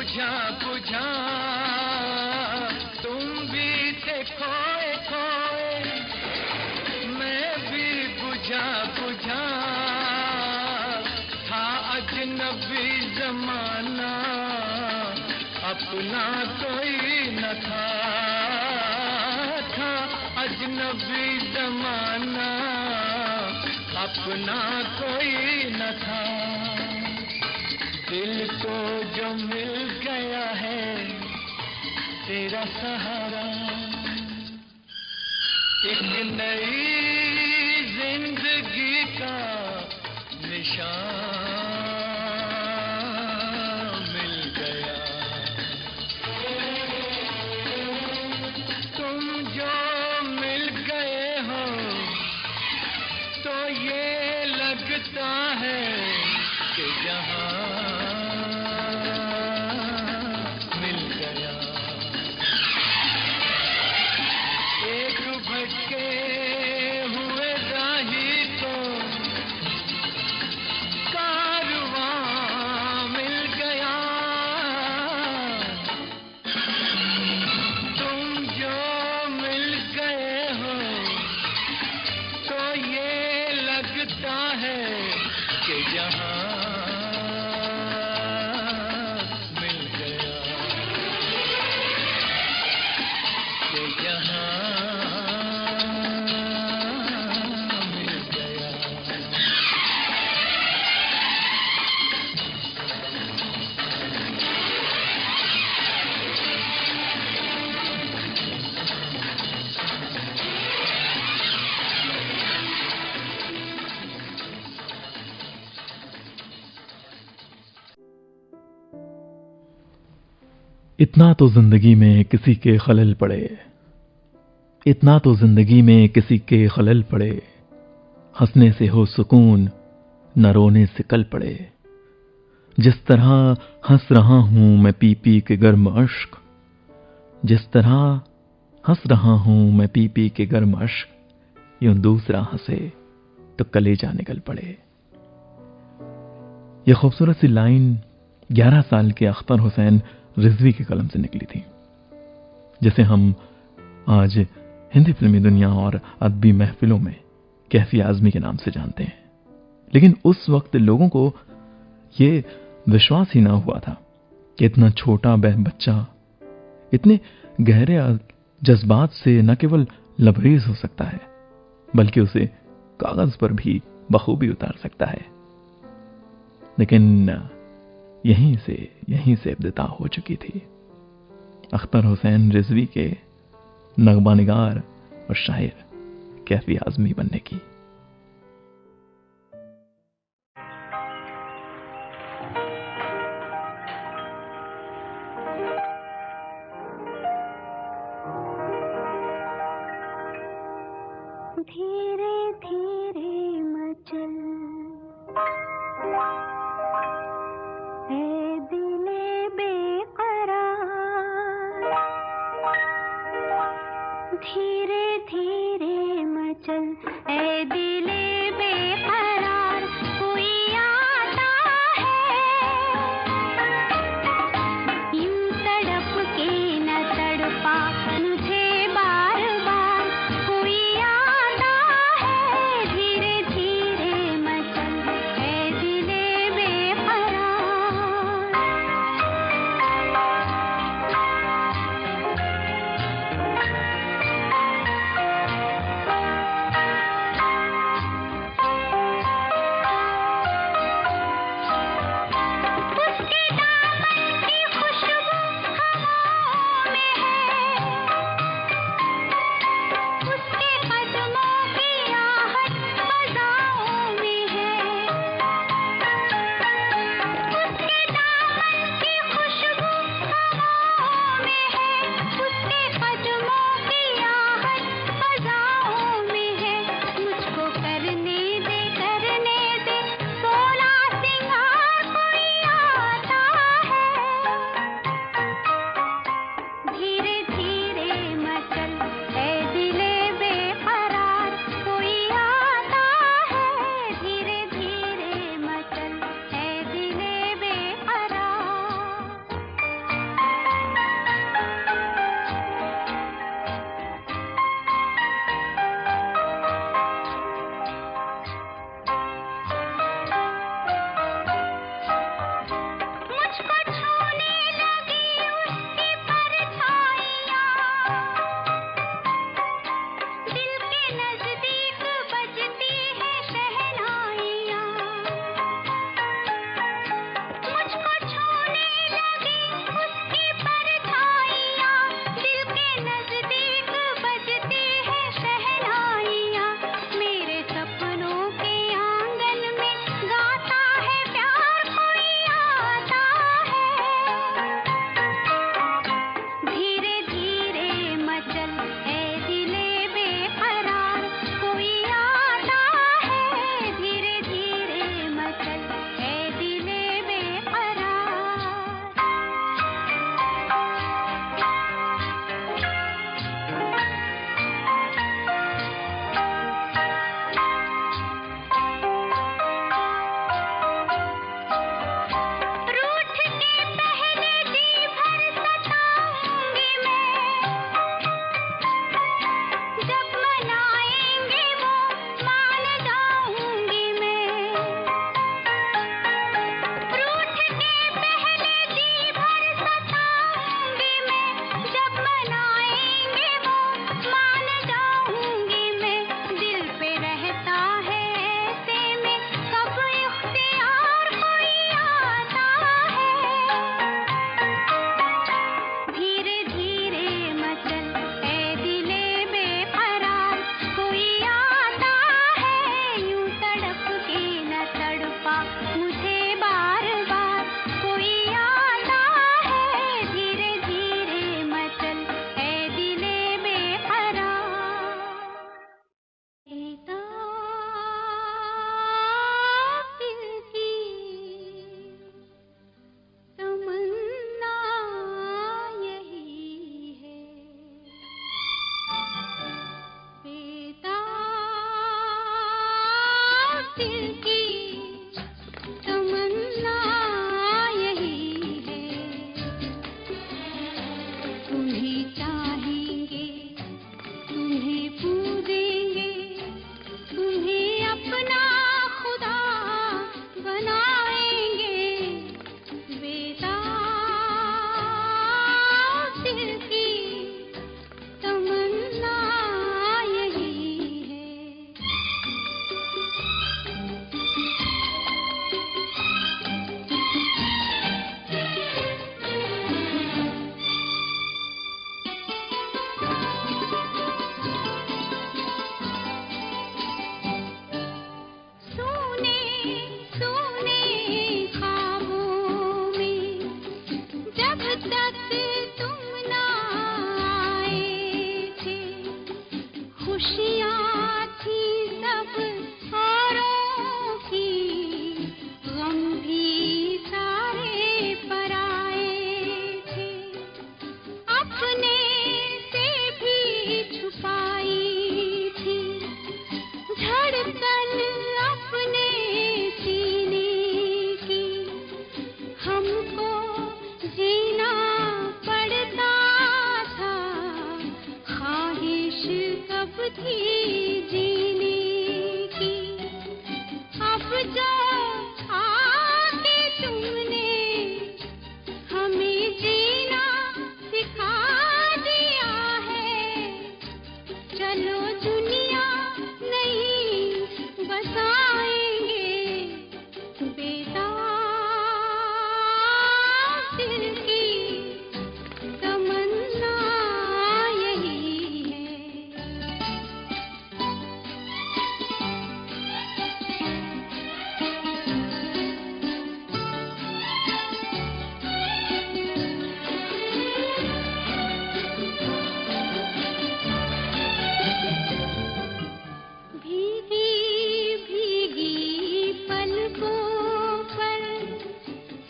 बुझा बुझा तुम भी थे खोए खोए, मैं भी बुझा बुझा था अजनबी जमाना, अपना कोई न था, था अजनबी जमाना, अपना कोई न था। दिल को जो मिल गया है तेरा सहारा, एक नई जिंदगी का निशान मिल गया। तुम जो मिल गए हो तो ये लगता है कि जहां मिल गया। एक भटके हुए राही को कारवां मिल गया। तुम जो मिल गए हो तो ये लगता है कि जहां मिल गया, कि जहां मिल गया। इतना तो जिंदगी में किसी के खलल पड़े, इतना तो जिंदगी में किसी के खलल पड़े, हंसने से हो सुकून न रोने से कल पड़े। जिस तरह हंस रहा हूं मैं पी पी के गर्म अश्क, जिस तरह हंस रहा हूं मैं पी पी के गर्म अश्क, यूं दूसरा हंसे तो कलेजा निकल पड़े। यह खूबसूरत सी लाइन 11 साल के अख्तर हुसैन रिजवी के कलम से निकली थी, जिसे हम आज हिंदी फिल्मी दुनिया और अदबी महफिलों में कैफी आजमी के नाम से जानते हैं। लेकिन उस वक्त लोगों को यह विश्वास ही ना हुआ था कि इतना छोटा बच्चा इतने गहरे जज्बात से न केवल लबरेज हो सकता है, बल्कि उसे कागज पर भी बखूबी उतार सकता है। लेकिन यहीं से इब्तिदा हो चुकी थी अख्तर हुसैन रिजवी के नगमानिगार और शायर कैफी आजमी बनने की। धीरे धीरे मचल ऐ दिले बेकरार, धीरे धीरे मचल ऐ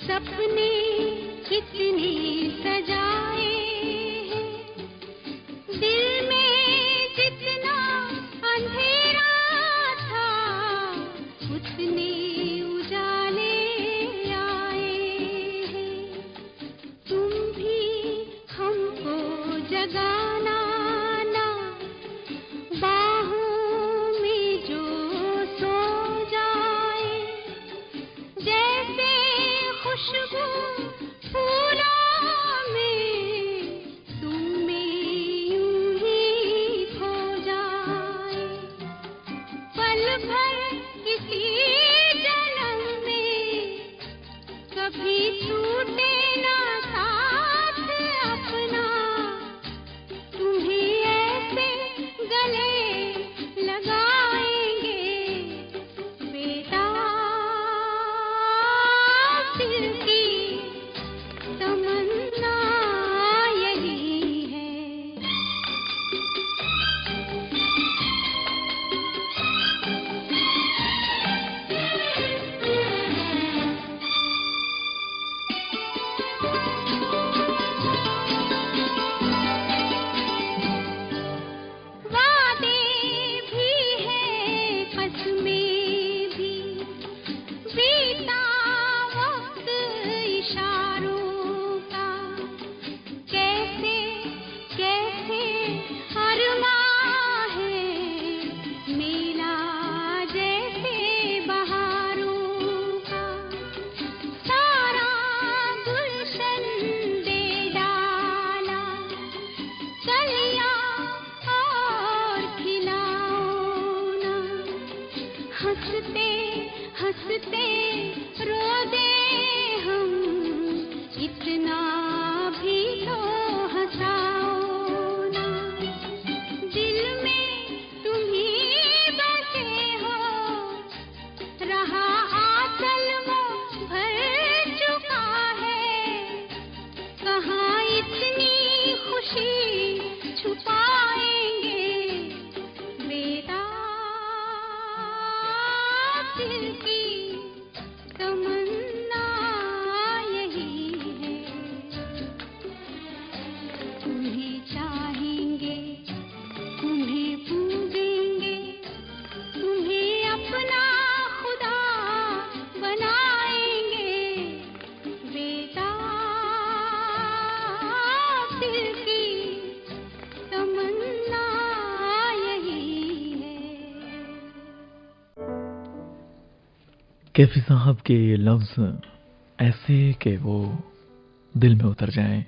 सपने कितने सजाए हैं, दिल में जितना अंधेरा था उतने उजाले आए हैं। तुम भी हमको जगाना ना, बाहों में जो सो जाए, जैसे खुशबू फूलों में तुम में यूं ही खो जाए। पल भर किसी जन्म में कभी छूटे ना साथ अपना, तुम्हें ऐसे गले लगाएंगे बेटा, दिल की तमन्ना यही है। वादे भी हैं, कसमें भी, बीता वक्त इशारों का, कैसे कैसे अरमां है मेला जैसे बहारों का, सारा गुलशन दे डाला, कलियां और खिलाओ ना, हंसते हंसते रो दे हम, इतना भी तो हंसाओ ना, दिल में तुम ही बसे हो, रहा आंचल वो भर चुका है, कहाँ इतनी खुशी छुपाएंगे बेटा, दिल की तमन्ना यही है। तुम्हें चाहेंगे, तुम्हें पूजेंगे, तुम्हें अपना खुदा बनाएंगे बेटा, दिल की तमन्ना यही है। कैफी साहब के ये लफ्ज ऐसे कि वो दिल में उतर जाएं,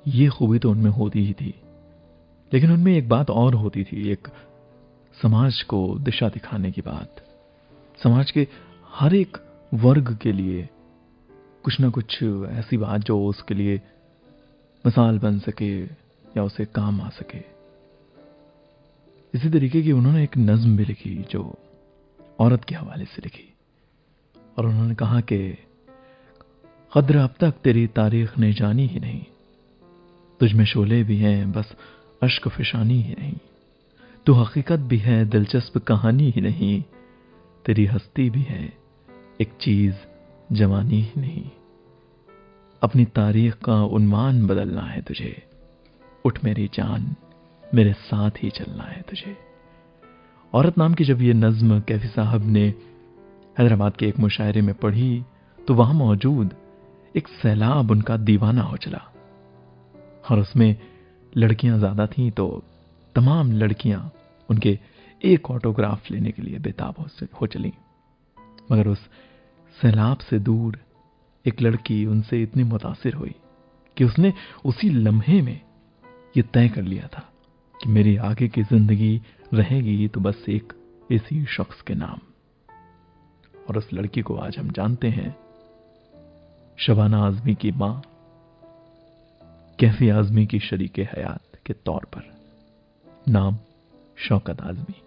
ये खूबी तो उनमें होती ही थी, लेकिन उनमें एक बात और होती थी, एक समाज को दिशा दिखाने की बात। समाज के हर एक वर्ग के लिए कुछ ना कुछ ऐसी बात जो उसके लिए मिसाल बन सके या उसे काम आ सके। इसी तरीके की उन्होंने एक नज्म भी लिखी जो औरत के हवाले से लिखी, और उन्होंने कहा कि कद्र अब तक तेरी तारीख ने जानी ही नहीं, तुझ में शोले भी हैं बस अश्क फिशानी ही नहीं, तू हकीकत भी है दिलचस्प कहानी ही नहीं, तेरी हस्ती भी है एक चीज जवानी ही नहीं, अपनी तारीख का उन्वान बदलना है तुझे, उठ मेरी जान मेरे साथ ही चलना है तुझे। औरत नाम की जब ये नज्म कैफी साहब ने हैदराबाद के एक मुशायरे में पढ़ी तो वहां मौजूद एक सैलाब उनका दीवाना हो चला, और उसमें लड़कियां ज्यादा थीं तो तमाम लड़कियां उनके एक ऑटोग्राफ लेने के लिए बेताब हो चली। मगर उस सैलाब से दूर एक लड़की उनसे इतनी मुतासिर हुई कि उसने उसी लम्हे में ये तय कर लिया था कि मेरी आगे की जिंदगी रहेगी तो बस एक इसी शख्स के नाम। और उस लड़की को आज हम जानते हैं शबाना आजमी की मां, कैफी आजमी की शरीके हयात के तौर पर, नाम शौकत आजमी।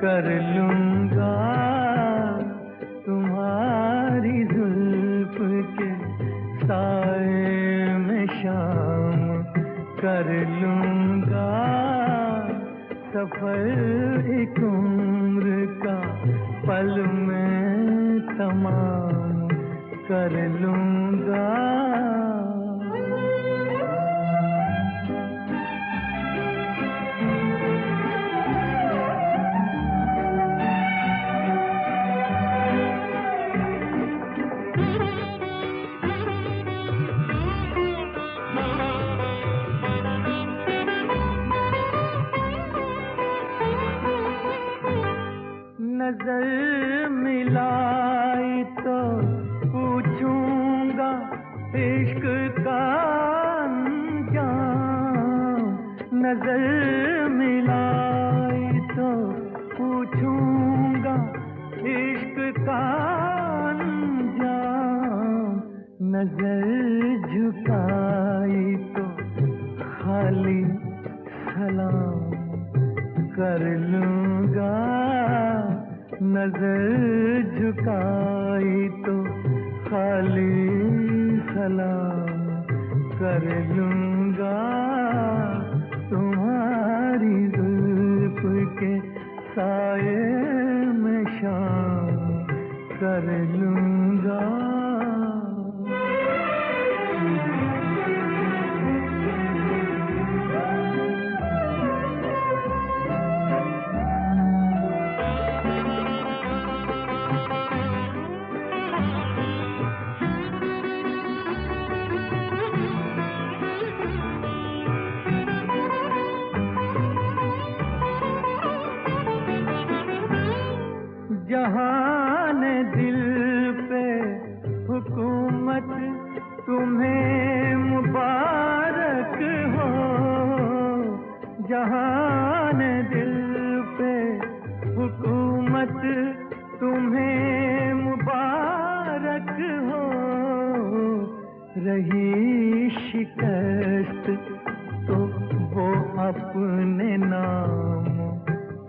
कर लूंगा तुम्हारी जुल्फ के साए में शाम कर लूंगा सफर एक उम्र का पल में तमाम कर लूंगा। नजर मिलाई तो पूछूंगा इश्क का अंजाम। नजर मिलाई तो पूछूंगा इश्क का अंजाम। नजर झुकाई तो खाली सलाम कर लूंगा। नजर झुकाई तो खाली सलाम कर लूंगा। तुम्हारी जुल्फ के साए में शाम कर लूंगा। जहान दिल पे हुकूमत तुम्हें मुबारक हो। जहान दिल पे हुकूमत तुम्हें मुबारक हो। रही शिकस्त तो वो अपने नाम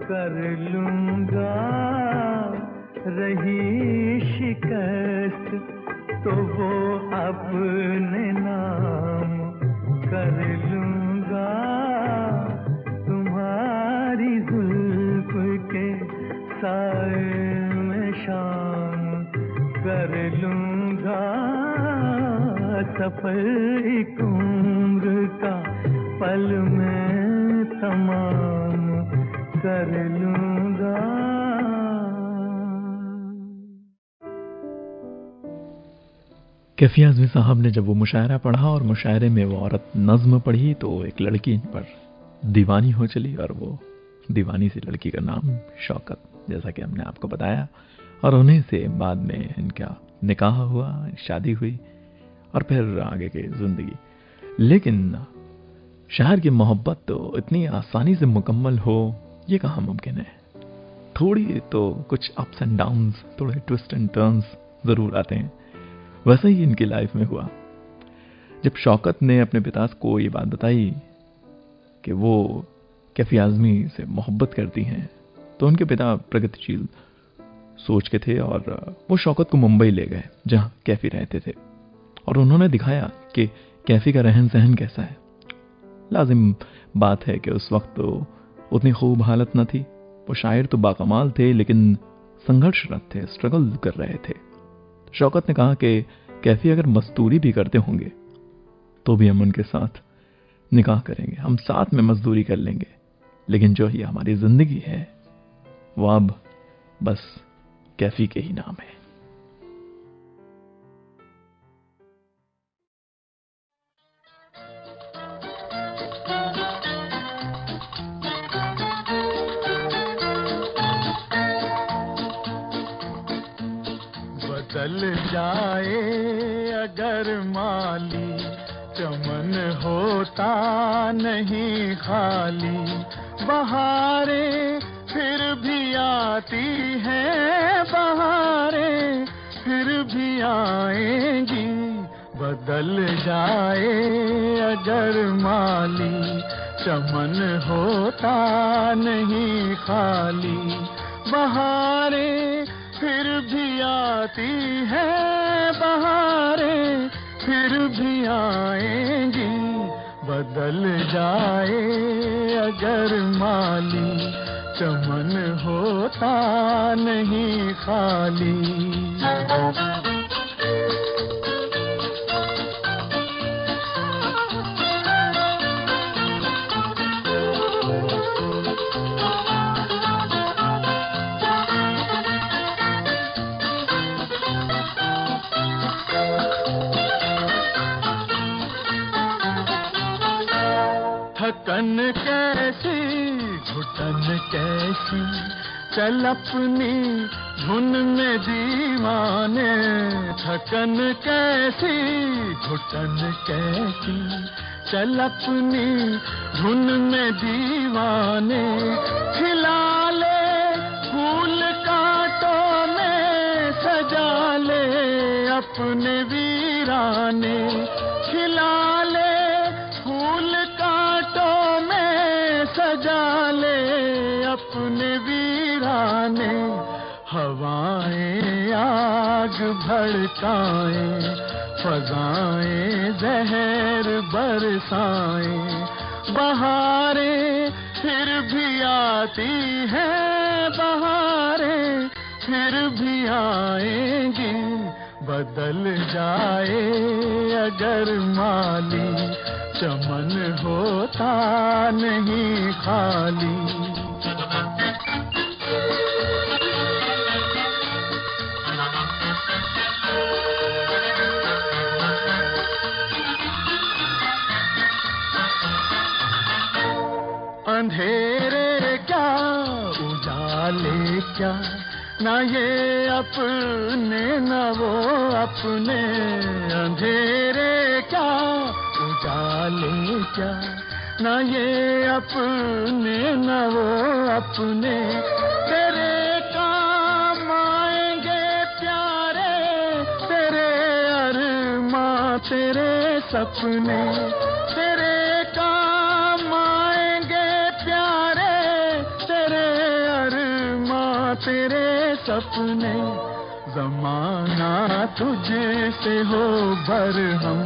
कर लूंगा। रही शिकस्त तो वो अपने नाम कर लूंगा। तुम्हारी जुल्फ के साए में शाम कर लूंगा। सफर एक उम्र का पल में तमाम कर लूंगा। कैफी आज़मी साहब ने जब वो मुशायरा पढ़ा और मुशायरे में वो औरत नज्म पढ़ी तो एक लड़की इन पर दीवानी हो चली और वो दीवानी सी लड़की का नाम शौकत, जैसा कि हमने आपको बताया। और उन्हीं से बाद में इनका निकाह हुआ, शादी हुई और फिर आगे की जिंदगी। लेकिन शायर की मोहब्बत तो इतनी आसानी से मुकम्मल हो ये कहाँ मुमकिन है। थोड़ी तो कुछ अप्स एंड डाउन्स, थोड़े ट्विस्ट एंड टर्न्स जरूर आते हैं। वैसा ही इनकी लाइफ में हुआ। जब शौकत ने अपने पिता को ये बात बताई कि वो कैफी आज़मी से मोहब्बत करती हैं तो उनके पिता प्रगतिशील सोच के थे और वो शौकत को मुंबई ले गए जहां कैफी रहते थे और उन्होंने दिखाया कि कैफी का रहन सहन कैसा है। लाजिम बात है कि उस वक्त तो उतनी खूब हालत न थी। वो शायर तो बाकमाल थे लेकिन संघर्षरत थे, स्ट्रगल कर रहे थे। शौकत ने कहा कि कैफी अगर मजदूरी भी करते होंगे तो भी हम उनके साथ निकाह करेंगे, हम साथ में मजदूरी कर लेंगे, लेकिन जो ये हमारी जिंदगी है वो अब बस कैफी के ही नाम है। बदल जाए अगर माली, चमन होता नहीं खाली। बहारें फिर भी आती हैं, बहारें फिर भी आएंगी। बदल जाए अगर माली, चमन होता नहीं खाली। बहारें फिर भी आती है, बहारें फिर भी आएंगी। बदल जाए अगर माली, चमन होता नहीं खाली। थकन कैसी घुटन कैसी, चल अपनी धुन में दीवाने। थकन कैसी घुटन कैसी, चल अपनी धुन में दीवाने। खिला ले फूल कांटों में, सजा ले अपने वीराने। खिला ले फूल कांटों में, सजा ले अपने वीराने। हवाएं आग भड़काएं, फजाएं जहर बरसाएं। बहारें फिर भी आती हैं, बहारें फिर भी आएंगी। बदल जाए अगर माली, चमन होता नहीं खाली। अंधेरे क्या उजाले क्या, ना ये अपने न वो अपने। अंधेरे क्या उजाले क्या, ना ये अपने न वो अपने। तेरे काम आएंगे प्यारे, तेरे अरमां तेरे सपने। तेरे काम आएंगे प्यारे, तेरे अरमां तेरे सपने। जमाना तुझसे हो बरहम,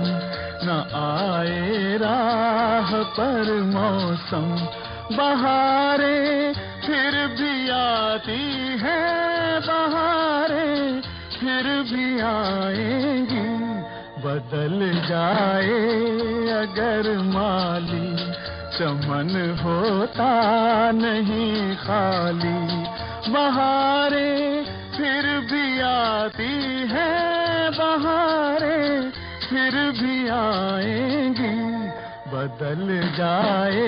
न आए राह पर मौसम। बहारें फिर भी आती हैं, बहारें फिर भी आएंगी। बदल जाए अगर माली, चमन होता नहीं खाली। बहारें फिर भी आती हैं, बहारें फिर भी आएंगी। बदल जाए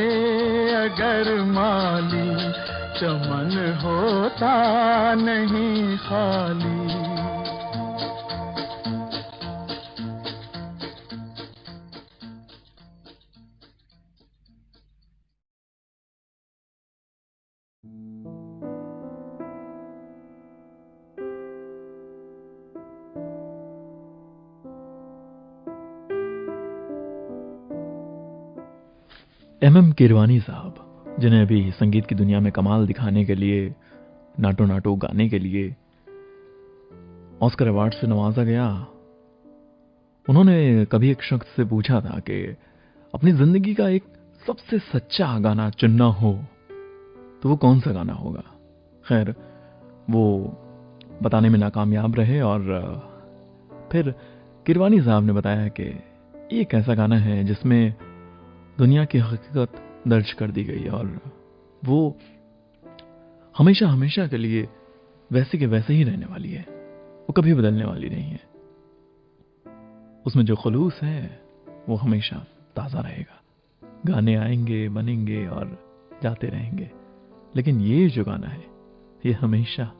अगर माली, चमन होता नहीं खाली। MM कीरवानी साहब, जिन्हें अभी संगीत की दुनिया में कमाल दिखाने के लिए, नाटो नाटो गाने के लिए ऑस्कर अवार्ड से नवाजा गया, उन्होंने कभी एक शख्स से पूछा था कि अपनी जिंदगी का एक सबसे सच्चा गाना चुनना हो तो वो कौन सा गाना होगा। खैर, वो बताने में नाकामयाब रहे और फिर कीरवानी साहब ने बताया कि एक ऐसा गाना है जिसमें दुनिया की हकीकत दर्ज कर दी गई और वो हमेशा हमेशा के लिए वैसे के वैसे ही रहने वाली है, वो कभी बदलने वाली नहीं है। उसमें जो खुलूस है वो हमेशा ताज़ा रहेगा। गाने आएंगे, बनेंगे और जाते रहेंगे, लेकिन ये जो गाना है ये हमेशा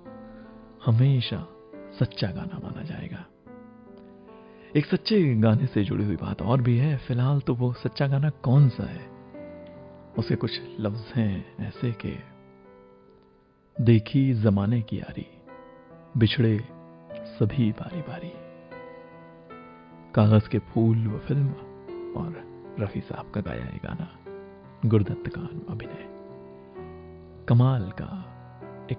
हमेशा सच्चा गाना माना जाएगा। एक सच्चे गाने से जुड़ी हुई बात और भी है। फिलहाल तो वो सच्चा गाना कौन सा है, उसके कुछ लफ्ज हैं ऐसे के, देखी जमाने की यारी, बिछड़े सभी बारी बारी, कागज के फूल वो फिल्म और रफी साहब का गाया ये गाना। गुरुदत्त का अभिनय कमाल का एक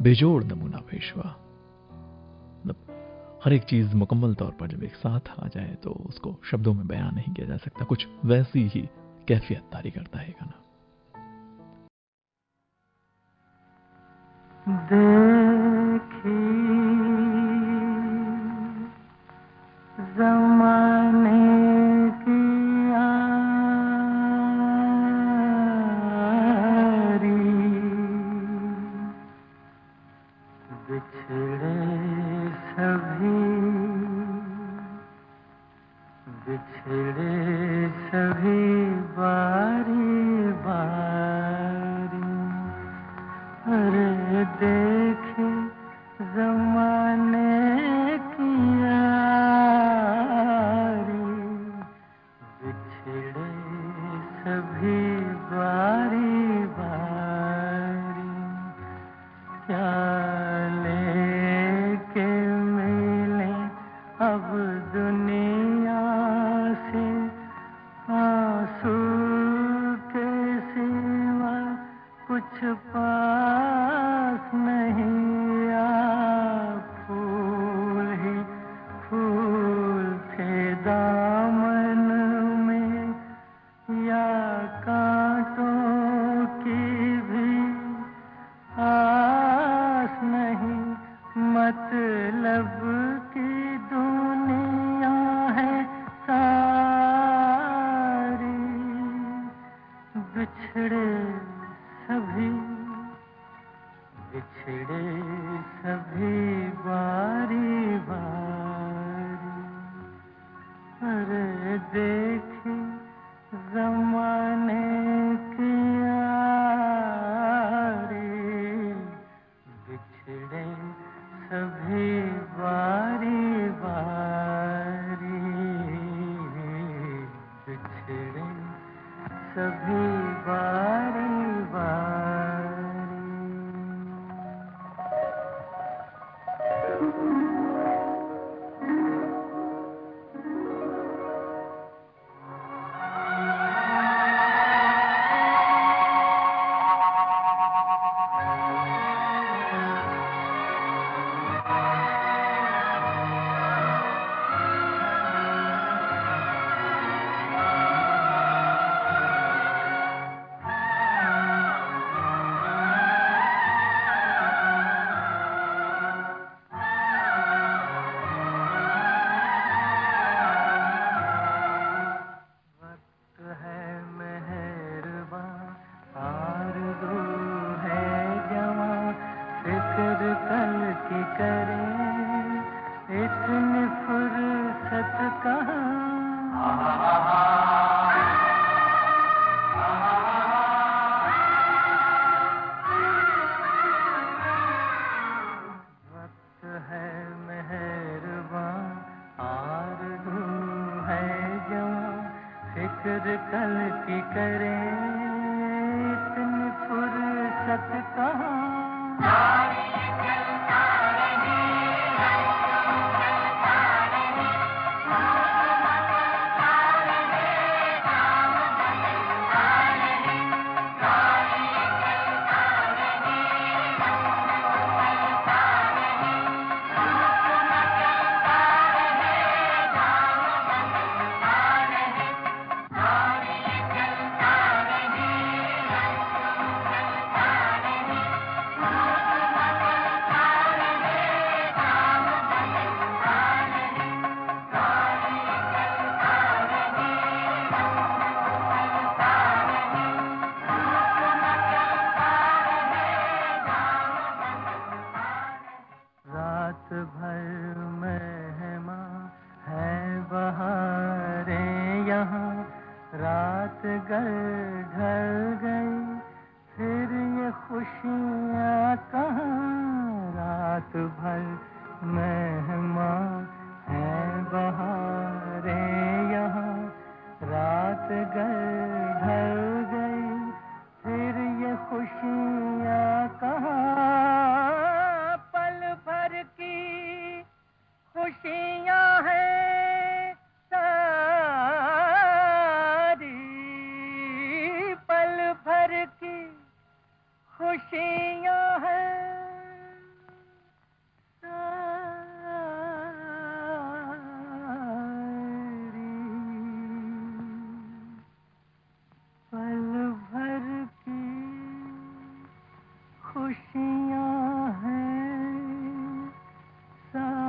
बेजोड़ नमूना पेश हुआ। हर एक चीज मुकम्मल तौर पर जब एक साथ आ जाए तो उसको शब्दों में बयान नहीं किया जा सकता। कुछ वैसी ही कैफियत तारी करता है गाना। देखी ज़माने की यारी, बिछड़े सभी बारी बारी। अरे देखे ज़माने की यारी, बिछड़े सभी बारी बारी। क्या लेके मिले अब दुनिया से, आंसू के सिवा कुछ पास नहीं। आ फूल ही फूल थे दामन में, या कांटों की भी आस नहीं। मतलब की दुनिया है सारी, बिछड़े सभी बारी बारी। अरे देखी ज़माने की यारी, बिछड़े सभी बारी बारी। बिछड़े सभी बारी बारी। फिक्र कल की करें, इतनी फुर्सत कहाँ। रात भर मेहमां है बहारें यहाँ, रात गर ढल गई फिर ये खुशियाँ कहाँ। रात भर मेहमां है बहारें यहाँ, रात गर ढल गई फिर ये खुशियाँ कहाँ। पल भर की खुशियाँ हैं सारी, खुशियाँ हैं पल भर की खुशियाँ हैं सारी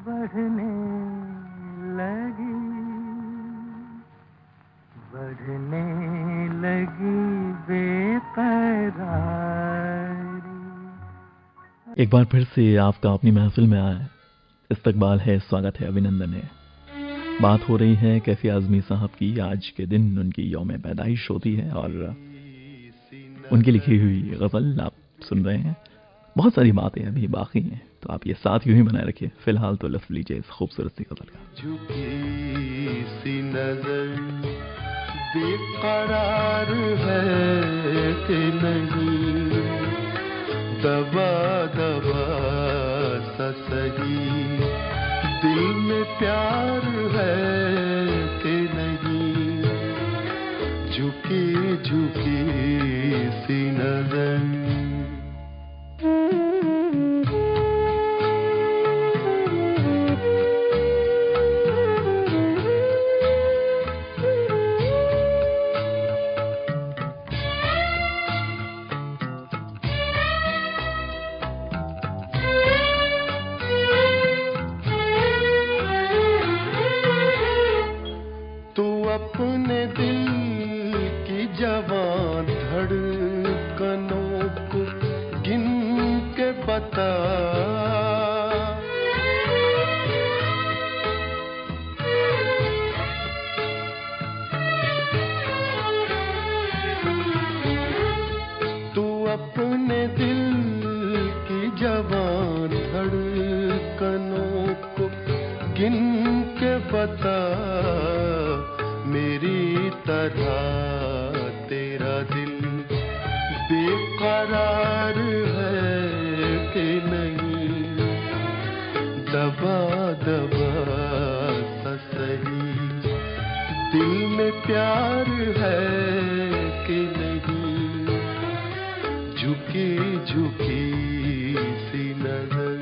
बढ़ने लगी बेकरारी। एक बार फिर से आपका अपनी महफिल में आया है, इस्तकबाल है, स्वागत है, अभिनंदन है। बात हो रही है कैफी आजमी साहब की। आज के दिन उनकी यौम पैदाइश होती है और उनकी लिखी हुई गज़ल आप सुन रहे हैं। बहुत सारी बातें अभी बाकी हैं, तो आप ये साथ यूं ही बनाए रखिए। फिलहाल तो लफ्ज़ लीजिए इस खूबसूरत सी गज़ल का। झुकी सी नजर बेकरार है कि नहीं, दबा दबा सा सही दिल में प्यार है कि नहीं, झुकी झुकी सी नजर। अपने दिल की जवां धड़कनों को गिन के बता, तू अपने दिल की जवां धड़कनों को गिन के बता, मेरी तरह तेरा दिल बेकरार है कि नहीं, दबा दबा सा सही दिल में प्यार है कि नहीं, झुकी झुकी सी नजर।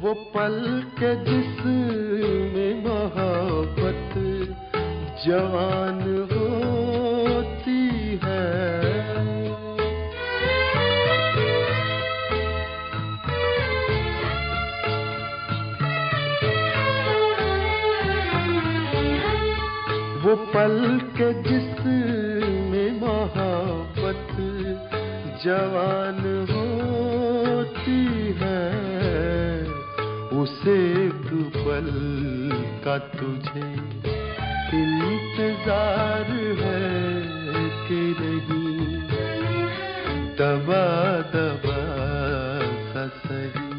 वो पल के जिसमें मोहब्बत जवान होती है, वो पल के जिसमें मोहब्बत जवान होती है, उसे एक पल का तुझे इंतजार है कि नहीं, दबा दबा सा सही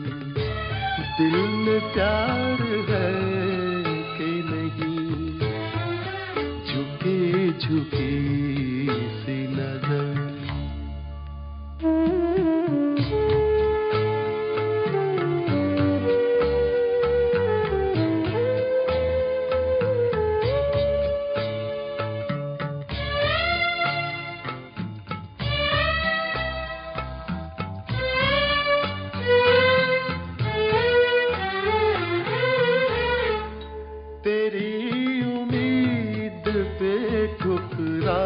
दिल में प्यार है कि नहीं, झुकी झुकी सी नजर। तेरी उम्मीद पे ठुकरा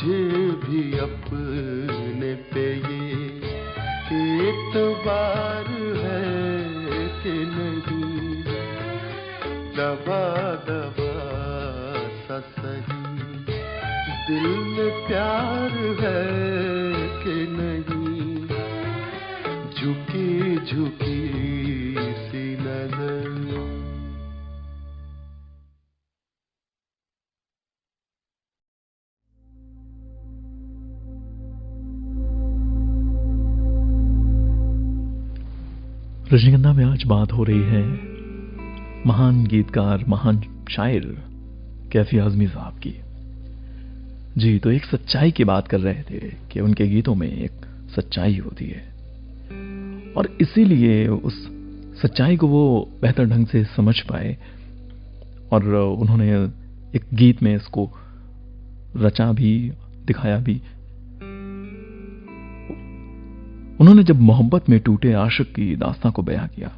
तुझे भी अपने पे ये एतबार है कि नहीं, दबा दबा सा सही दिल में प्यार है कि नहीं, झुकी झुकी सी नजर। रजनीगंधा में आज बात हो रही है महान गीतकार, महान शायर कैफी आज़मी साहब की। जी, तो एक सच्चाई की बात कर रहे थे कि उनके गीतों में एक सच्चाई होती है और इसीलिए उस सच्चाई को वो बेहतर ढंग से समझ पाए और उन्होंने एक गीत में इसको रचा भी, दिखाया भी। उन्होंने जब मोहब्बत में टूटे आशिक की दास्तां को बयां किया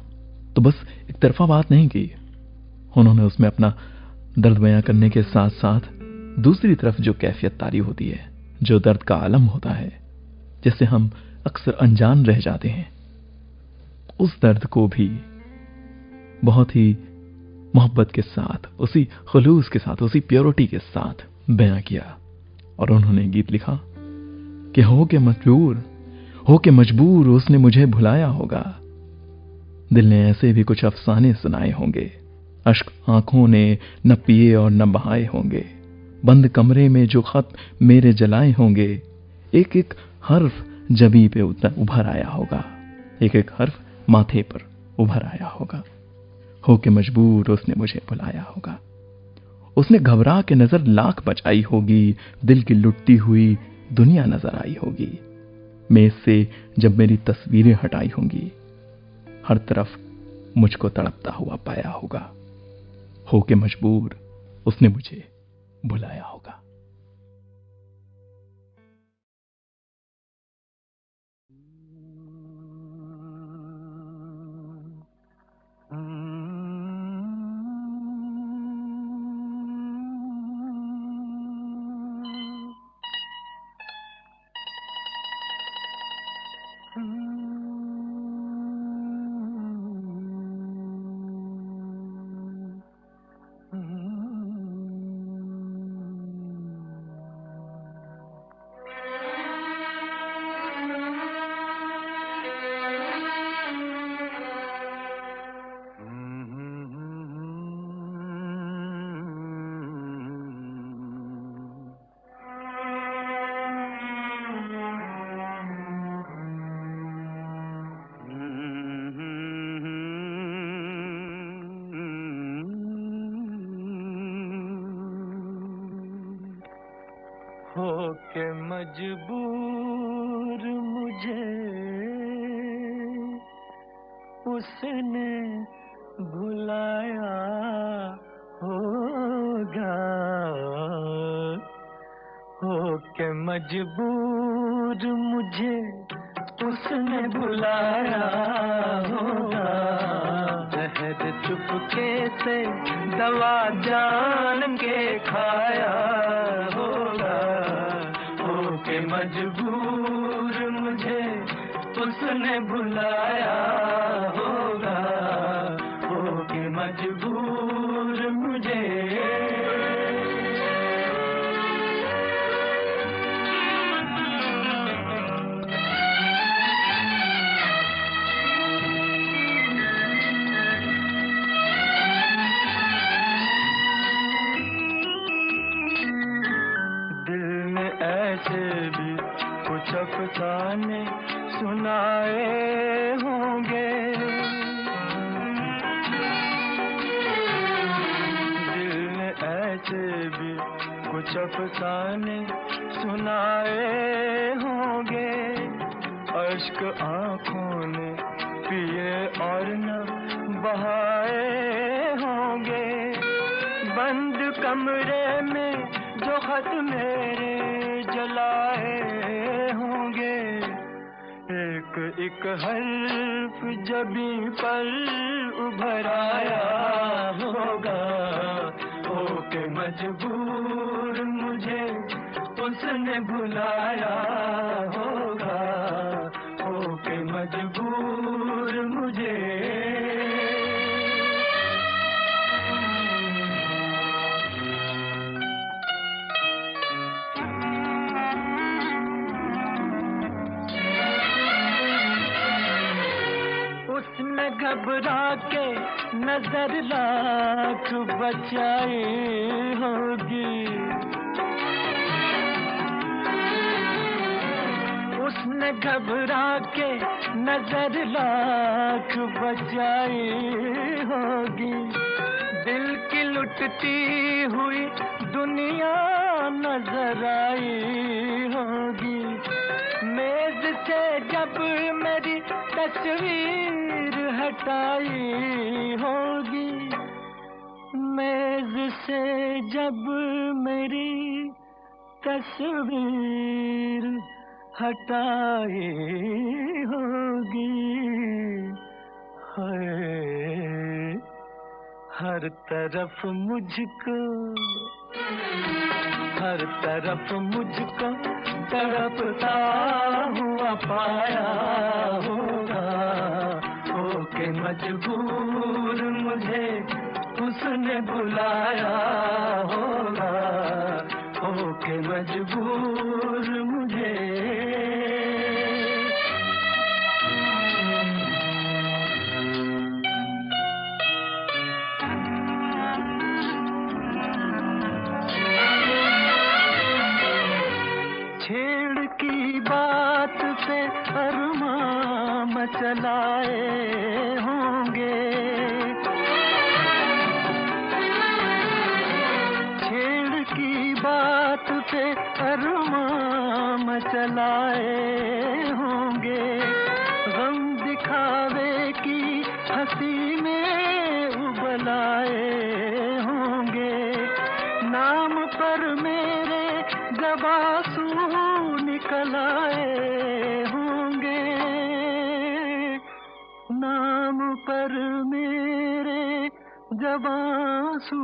तो बस एक तरफा बात नहीं की, उन्होंने उसमें अपना दर्द बयां करने के साथ साथ दूसरी तरफ जो कैफियत तारी होती है, जो दर्द का आलम होता है, जिससे हम अक्सर अनजान रह जाते हैं, उस दर्द को भी बहुत ही मोहब्बत के साथ, उसी खुलूस के साथ, उसी प्योरिटी के साथ बयां किया। और उन्होंने गीत लिखा कि हो के मजबूर उसने मुझे भुलाया होगा, दिल ने ऐसे भी कुछ अफसाने सुनाए होंगे, अश्क आंखों ने न पिए और न बहाए होंगे, बंद कमरे में जो खत मेरे जलाए होंगे, एक एक हर्फ जबी पे उभर आया होगा, एक एक हर्फ माथे पर उभर आया होगा, हो के मजबूर उसने मुझे भुलाया होगा। उसने घबरा के नजर लाख बचाई होगी, दिल की लुटती हुई दुनिया नजर आई होगी, मेज से जब मेरी तस्वीरें हटाई होंगी, हर तरफ मुझको तड़पता हुआ पाया होगा, हो के मजबूर उसने मुझे भुलाया होगा। होके मजबूर मुझे उसने भुलाया होगा, होके मजबूर मुझे उसने भुलाया होगा, जहर चुपके से दवा जान के खाया होगा, होके मजबूर मुझे उसने भुलाया होगा, होके मजबूर मुझे। भी कुछ अफसाने सुनाए होंगे, दिल ने ऐसे भी कुछ अफसाने सुनाए होंगे, अश्क आंखों ने पिए और न बहाए होंगे, बंद कमरे में जो खत मेरे जलाए होंगे, एक एक हर्फ जबी पर उभर आया होगा, होके मजबूर मुझे उसने बुलाया होगा, होके मजबूर मुझे। उसने घबरा के नजर लाख बचाई होगी, उसने घबरा के नजर लाख बचाई होगी। दिल की लुटती हुई दुनिया नजर आई होगी। मेज से जब मेरी तस्वीर हटाई होगी, मेज से जब मेरी तस्वीर हटाई होगी। हाय हर तरफ मुझको, हर तरफ मुझको तड़पता हुआ पाया होगा, होके मजबूर मुझे उसने बुलाया होगा, होके मजबूर मुझे। छेड़ की बात से अरमां मचलाए होंगे, छेड़ की बात से अरमां मचलाए होंगे। गम दिखावे की हंसी में उबलाए होंगे। नाम पर मेरे जब आंसू निकल आए होंगे, नाम पर मेरे जब आंसू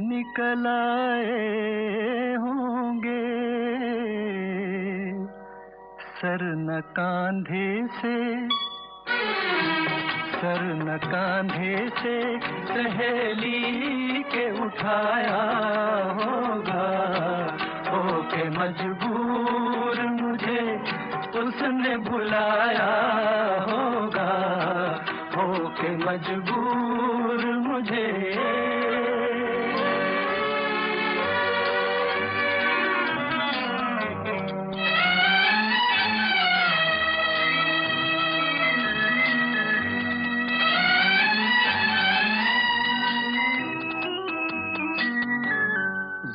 निकल आए होंगे। सर न कांधे से, सर न कांधे से सहेली के उठाया होगा, होके मजबूर मुझे उसने बुलाया होगा, होके मजबूर मुझे।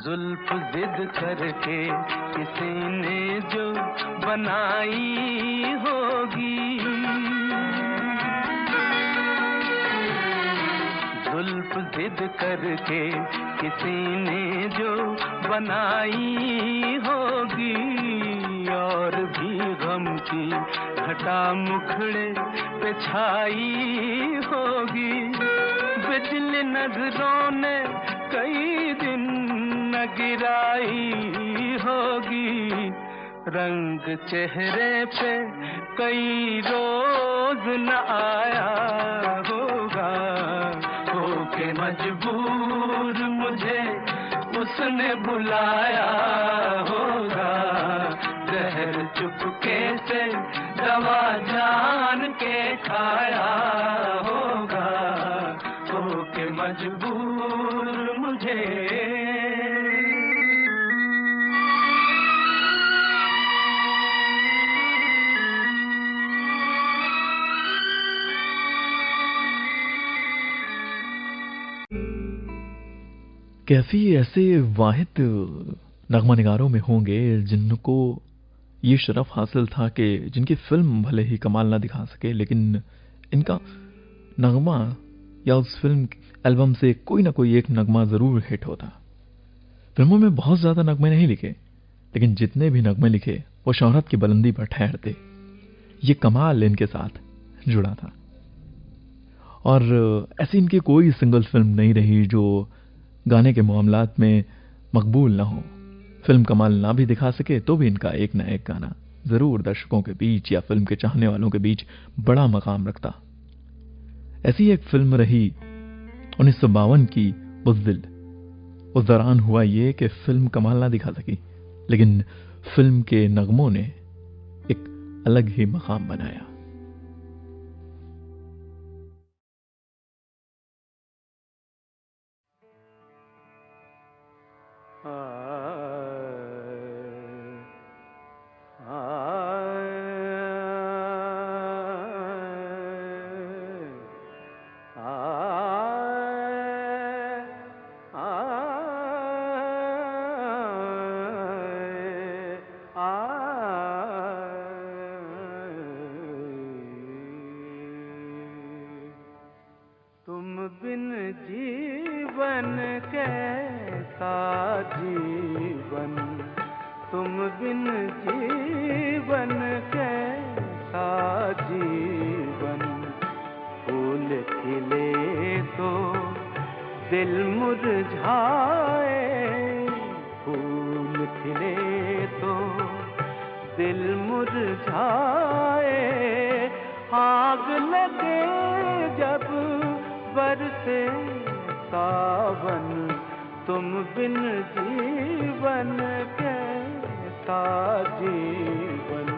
जुल्फ जिद करके किसी ने जो बनाई होगी, जुल्फ जिद करके किसी ने जो बनाई होगी। और भी गम की घटा मुखड़े पे छाई होगी। बिजली नजरों ने कई दिन न गिराई होगी। रंग चेहरे पे कई रोज न आया होगा। होके मजबूर मुझे उसने बुलाया होगा। जहर चुपके से दवा जान के खाया होगा। होके मजबूर मुझे। कैफी ऐसे वाहिद नगमा निगारों में होंगे जिनको ये शरफ हासिल था कि जिनकी फिल्म भले ही कमाल ना दिखा सके, लेकिन इनका नगमा या उस फिल्म एल्बम से कोई ना कोई एक नगमा जरूर हिट होता। फिल्मों में बहुत ज्यादा नगमे नहीं लिखे, लेकिन जितने भी नगमे लिखे वो शोहरत की बुलंदी पर ठहरते। ये कमाल इनके साथ जुड़ा था। और ऐसी इनकी कोई सिंगल फिल्म नहीं रही जो गाने के मामलात में मकबूल ना हो। फिल्म कमाल ना भी दिखा सके तो भी इनका एक ना एक गाना जरूर दर्शकों के बीच या फिल्म के चाहने वालों के बीच बड़ा मकाम रखता। ऐसी एक फिल्म रही 1952 की बुज़दिल। उस दौरान हुआ ये कि फिल्म कमाल ना दिखा सकी, लेकिन फिल्म के नगमों ने एक अलग ही मकाम बनाया। तुम बिन जीवन कैसा जीवन, तुम बिन जीवन कैसा जीवन। फूल खिले तो दिल मुरझाए, फूल खिले तो दिल मुरझाए। आग लगे जब बरसे सावन, तुम बिन जीवन कैसा जीवन,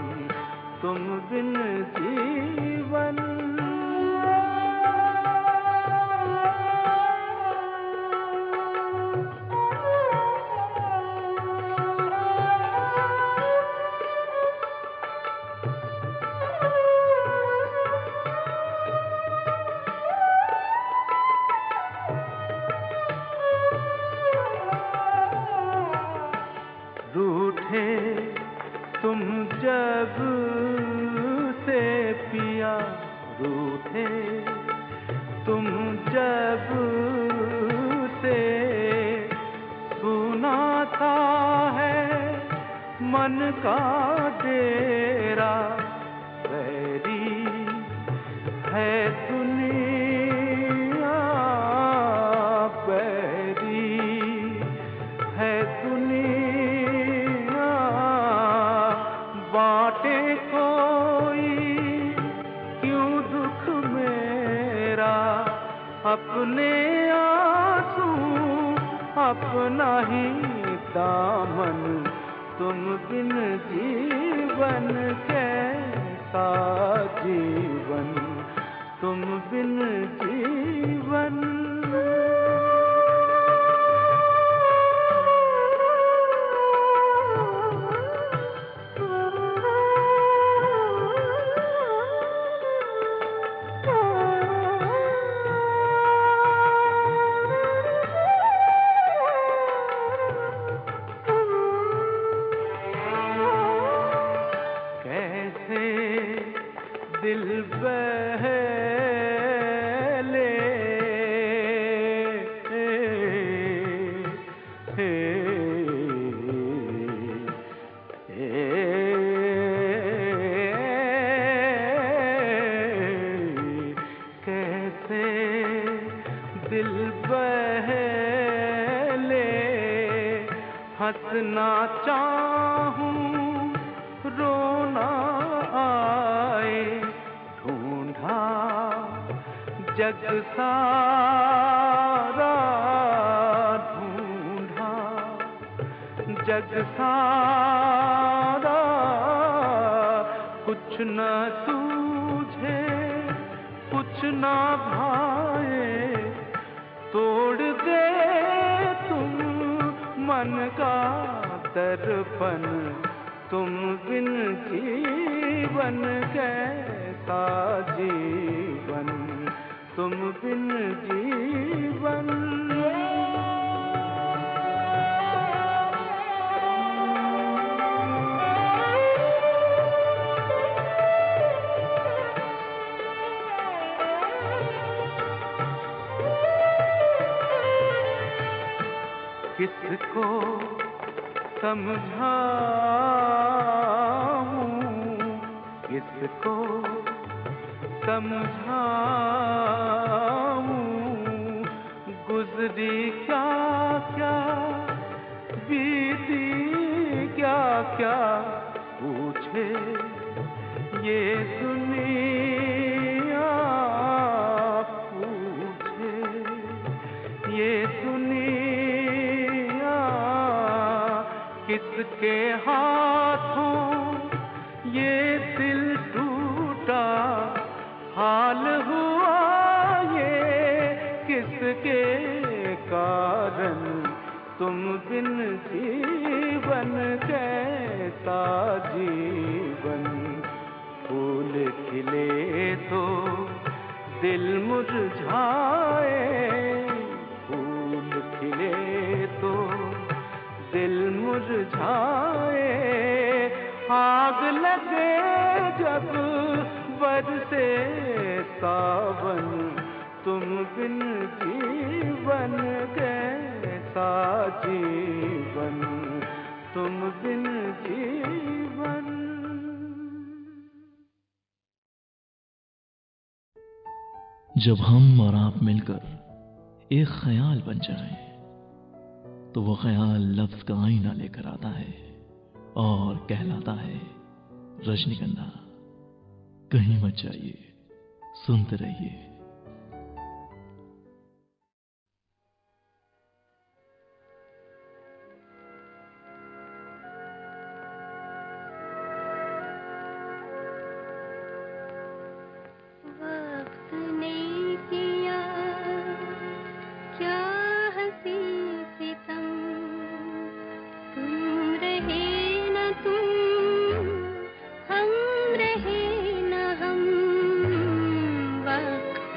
तुम बिन जीवन। रूठे तुम जब से पिया, रूठे तुम जब से। सुना सा है मन का डेरा, बैरी है दुनिया, बैरी है दुनिया। बाटे कोई क्यों दुख मेरा, अपने आंसू अपना ही दामन। तुम बिन जीवन कैसा जीवन, तुम बिन जीवन। दिल बहले कैसे दिल बहले। हंसना चाहूं रोना आए, ढूंढा जग सारा, ढूंढा जग सारा। कुछ न सूझे कुछ न भाए, तोड़ दे तुम मन का दर्पण। तुम बिन जीवन कैसा जीवन, तुम बिन जीवन। किसको समझाऊं, किसको समझाऊं। गुजरी क्या क्या बीती क्या पूछे ये दुनिया, पूछे ये दुनिया किसके हाथों ये दिल टूटा हाल हुआ, ये किसके कारण तुम बिन जीवन कैसा जीवन। फूल खिले तो दिल मुरझाए, फूल खिले तो दिल मुरझाए, आग लगे जब बरसे सावन, तुम बिन जीवन कैसा जीवन, तुम बिन जीवन। जब हम और आप मिलकर एक ख्याल बन जाएं, तो वो ख्याल लफ्ज का आईना लेकर आता है और कहलाता है रजनीगंधा। कहीं मत जाइए, सुनते रहिए। वक्त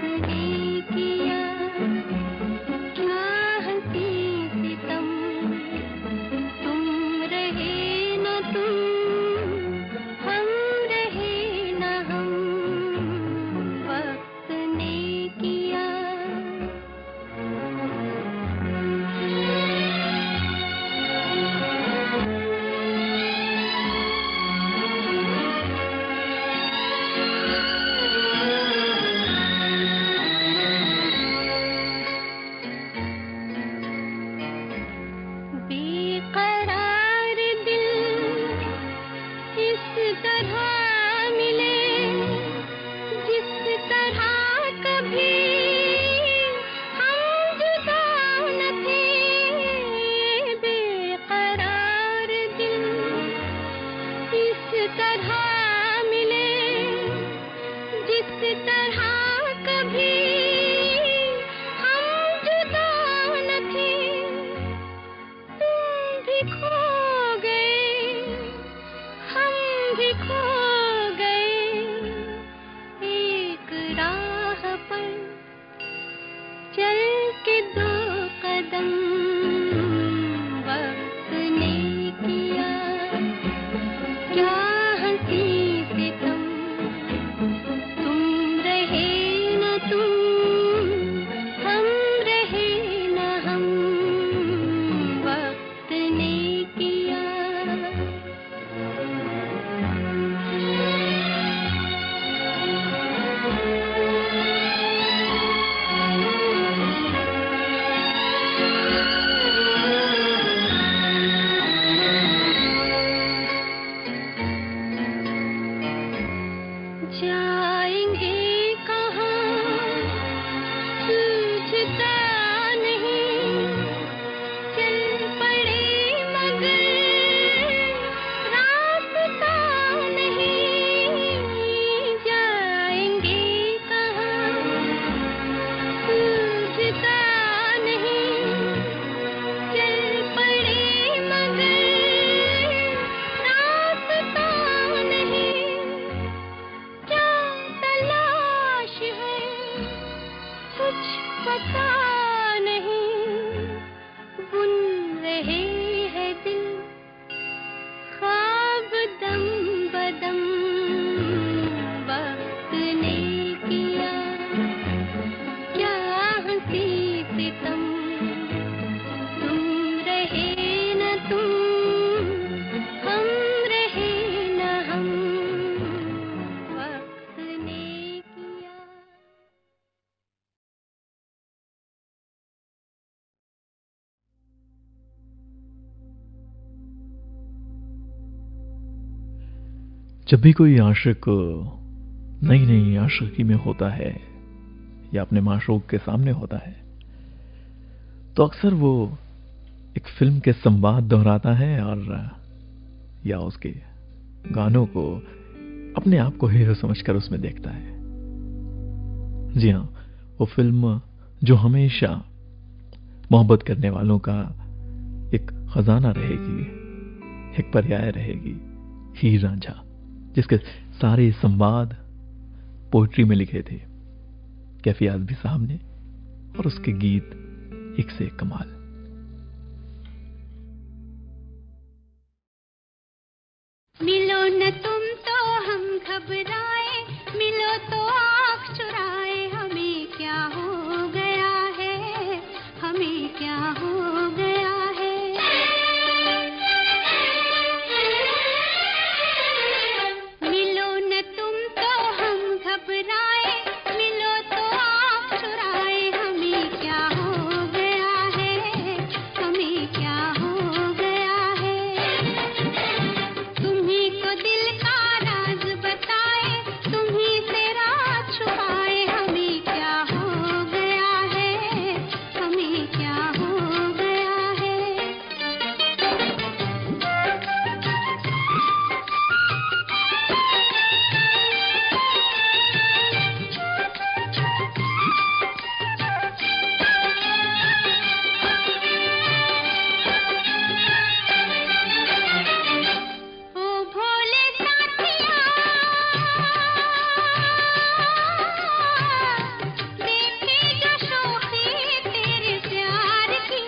जब भी कोई आशिक नई नई आशिकी में होता है या अपने माशूक के सामने होता है तो अक्सर वो एक फिल्म के संवाद दोहराता है और या उसके गानों को अपने आप को हीरो समझकर उसमें देखता है। जी हाँ, वो फिल्म जो हमेशा मोहब्बत करने वालों का एक खजाना रहेगी, एक पर्याय रहेगी, हीर रांझा, जिसके सारे संवाद पोइट्री में लिखे थे कैफी आज़मी साहब ने, और उसके गीत एक से एक कमाल। मिलो न तुम तो हम घबराए, मिलो तो आँख चुराए, हमें क्या हो गया है, हमें क्या हो गया है। मिलो न तुम तो हम घबराए, मिलो तो आँख चुराए, हमें क्या हो गया है, हमें क्या हो गया है। तुम्हीं को दिल का राज बताए, तुम्हीं से राज छुपाए, हमें क्या हो गया है, हमें क्या हो गया है। ओ भोले साथिया, देखे जो शोखी तेरे प्यार की,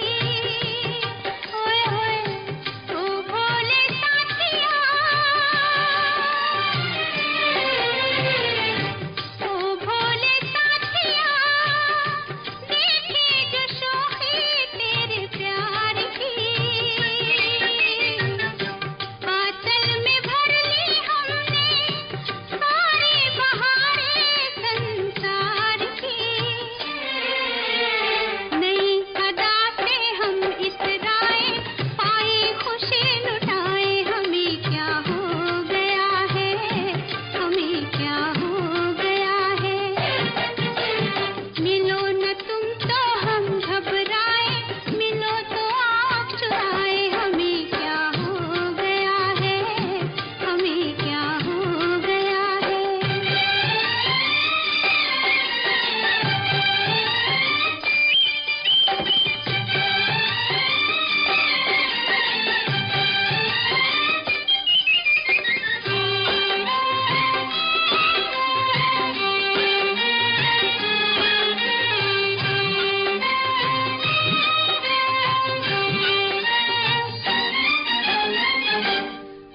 ओए होए। ओ भोले साथिया, ओ भोले साथिया, देखे जो शोखी तेरे प्यार की। आंचल में भर ली हमने सारी बहारें संसार की। नई अदा से हम इसराए, पाई खुशी लुटाए, हमें क्या हो गया है, हमें क्या हो गया है। मिलो न तुम तो हम घबराए, मिलो तो आँख चुराए, हमें क्या हो गया है, हमें क्या हो गया है।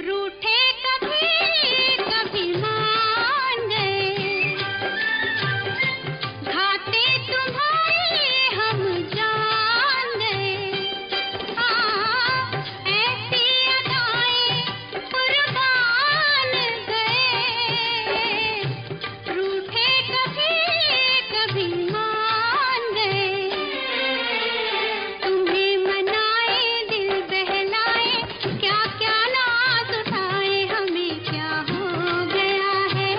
रूठे कभी कभी मान गए, घाटे तुम्हारे हम जान गए। हाँ, ऐसी अदाएं कुर्बान गए। रूठे कभी मान गए, तुम्हें मनाए दिल बहलाए, क्या क्या नाज उठाए, हमें क्या हो गया है,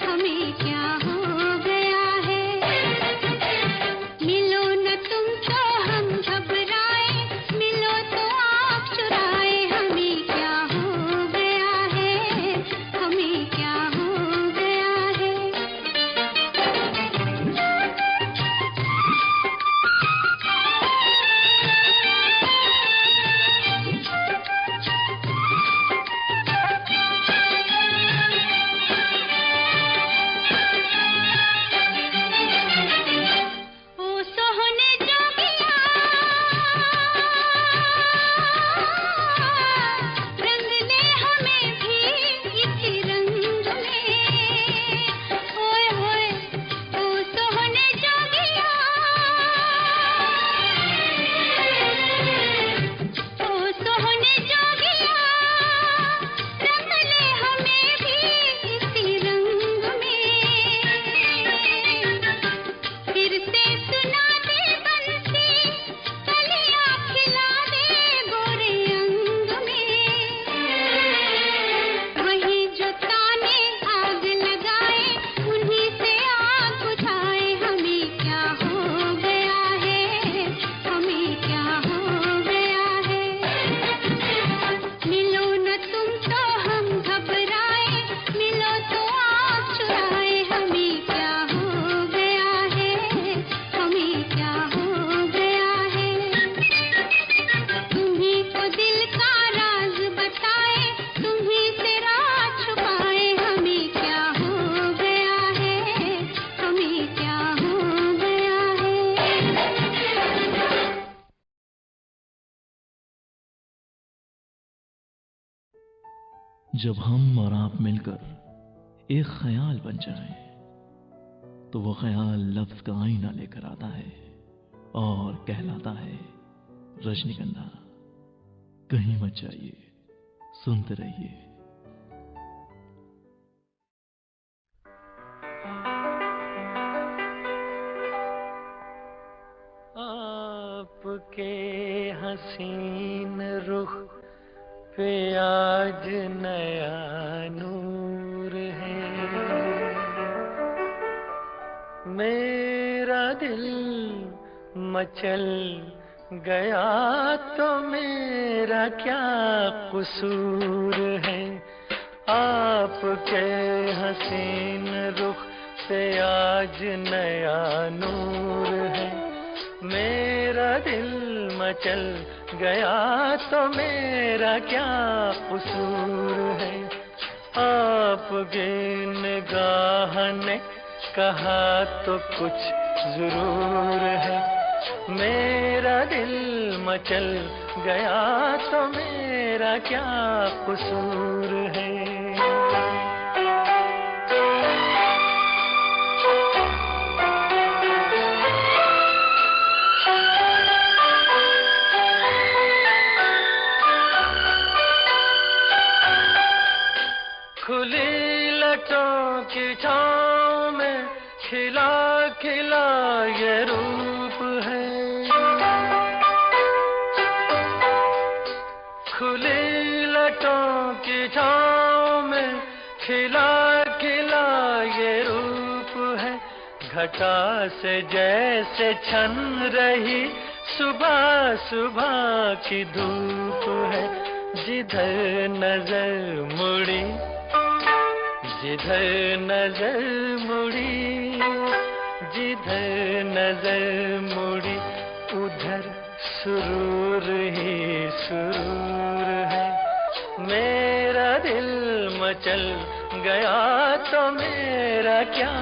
हमें क्या हो गया है। मिलो न तुम तो हम घबराए, मिलो तो आँख चुराए, हमें क्या हो गया है, हमें क्या हो गया है। ओ सोहने जोगिया, रंग ले हमें भी इसी रंग में, ओए होए। ओ सोहने जोगिया, ओ सोहने जोगिया, रंग ले हमें भी इसी रंग में। फिर से सुना दे बंसी, कलियां खिला दे गोरे अंग में। वही जो जब हम और आप मिलकर एक ख्याल बन जाएं, तो वो ख्याल लफ्ज का आईना लेकर आता है और कहलाता है रजनीगंधा। कहीं मत जाइए, सुनते रहिए। आपके हसीन रुख पे आज नया नूर है, मेरा दिल मचल गया तो मेरा क्या कसूर है। आपके हसीन रुख पे आज नया नूर है, मेरा दिल मचल गया तो मेरा क्या कसूर है। आपकी निगाह ने कहा तो कुछ जरूर है, मेरा दिल मचल गया तो मेरा क्या कसूर है। खुली लटों की छाँव में खिला खिला ये रूप है, खुली लटों की छाँव में खिला खिला ये रूप है। घटा से जैसे छन रही सुबह सुबह की धूप है, जिधर नजर मुड़ी जिधर नजर मुड़ी जिधर नजर मुड़ी उधर सुरूर ही सुरूर है। मेरा दिल मचल गया तो मेरा क्या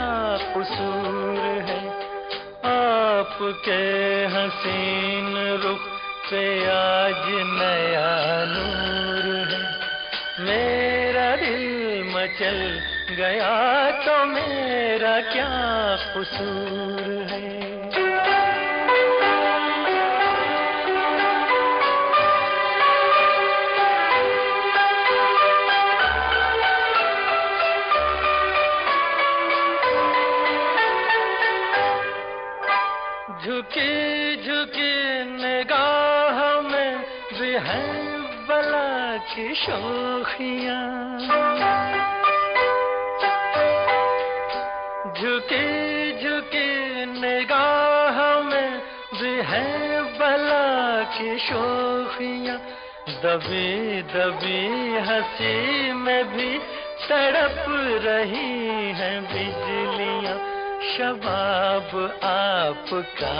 कसूर है। आपके हसीन रुख पे आज नया नूर है, मेरा दिल मचल गया तो मेरा क्या कसूर है। झुकी झुकी निगाह में भी है बला की शोखियाँ, झुकी झुकी निगाह में भी है बला की शोखियाँ। दबी दबी हंसी में भी तड़प रही हैं बिजलियाँ। शबाब आपका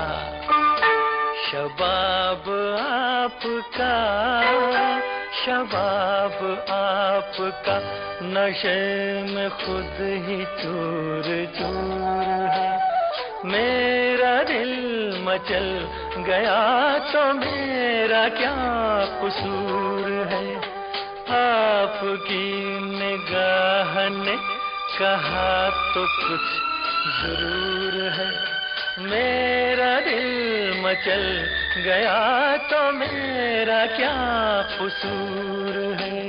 शबाब आपका शबाब आपका नशे में खुद ही चूर चूर है। मेरा दिल मचल गया तो मेरा क्या कसूर है। आपकी निगाह ने कहा तो कुछ जरूर है। मेरा दिल मचल गया तो मेरा क्या कसूर है।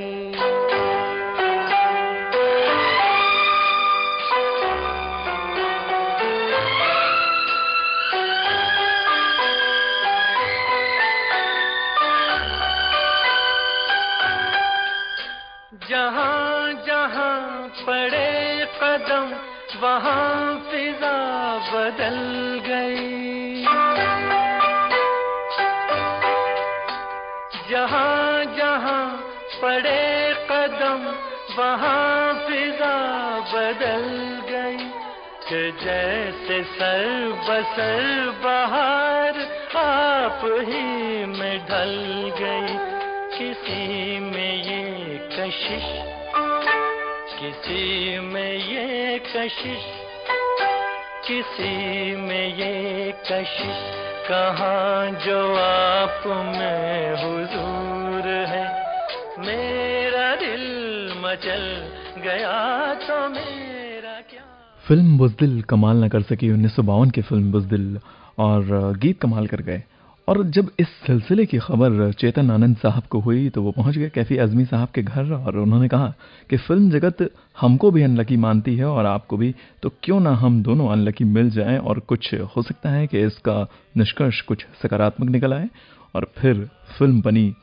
जहाँ जहाँ पड़े कदम वहाँ फिजा बदल गई। जहाँ जहाँ पड़े कदम वहाँ फिजा बदल गई। कि जैसे सर बसर बहार आप ही में ढल गई। किसी में ये कशिश किसी में ये कशिश किसी में ये कशिश कहाँ जो आप में हुजूर है। मेरा दिल मचल गया तो मेरा क्या। फिल्म बुज़दिल कमाल न कर सकी 1952 की फिल्म बुज़दिल, और गीत कमाल कर गए। और जब इस सिलसिले की खबर चेतन आनंद साहब को हुई तो वो पहुंच गए कैफी आज़मी साहब के घर और उन्होंने कहा कि फिल्म जगत हमको भी अनलकी मानती है और आपको भी, तो क्यों ना हम दोनों अनलकी मिल जाएं और कुछ हो सकता है कि इसका निष्कर्ष कुछ सकारात्मक निकल आए। और फिर फिल्म बनी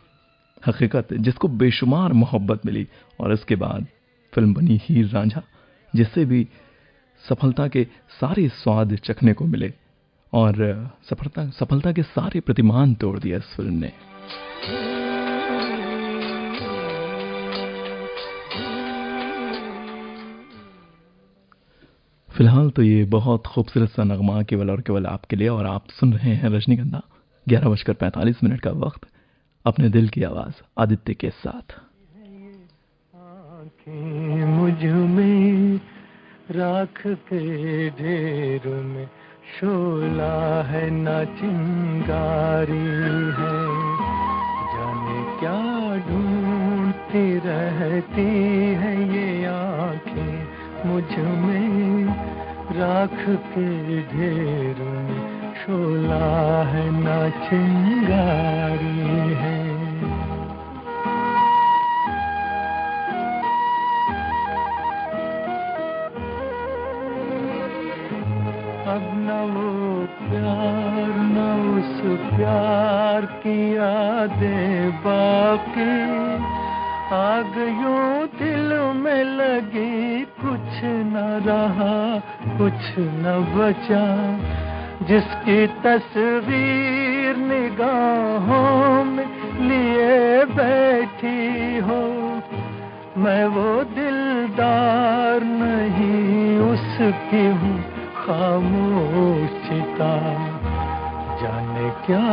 हकीकत, जिसको बेशुमार मोहब्बत मिली, और इसके बाद फिल्म बनी हीर रांझा, जिससे भी सफलता के सारे स्वाद चखने को मिले और सफलता के सारे प्रतिमान तोड़ दिया इस फिल्म ने। फिलहाल तो ये बहुत खूबसूरत सा नगमा केवल और केवल आपके लिए, और आप सुन रहे हैं रजनीगंधा। 11:45 का वक्त, अपने दिल की आवाज आदित्य के साथ। आँखें मुझ में राख के ढेर में शोला है ना चिंगारी है, जाने क्या ढूंढती रहती है ये आँखें मुझ में राख के ढेर में शोला है ना चिंगारी है। अब न वो प्यार न उस प्यार की यादें बाकी, आग यूं दिल में लगी, कुछ न रहा कुछ न बचा, जिसकी तस्वीर निगाहों में लिए बैठी हो। मैं वो दिलदार नहीं उसकी हूँ खामोशिता, जाने क्या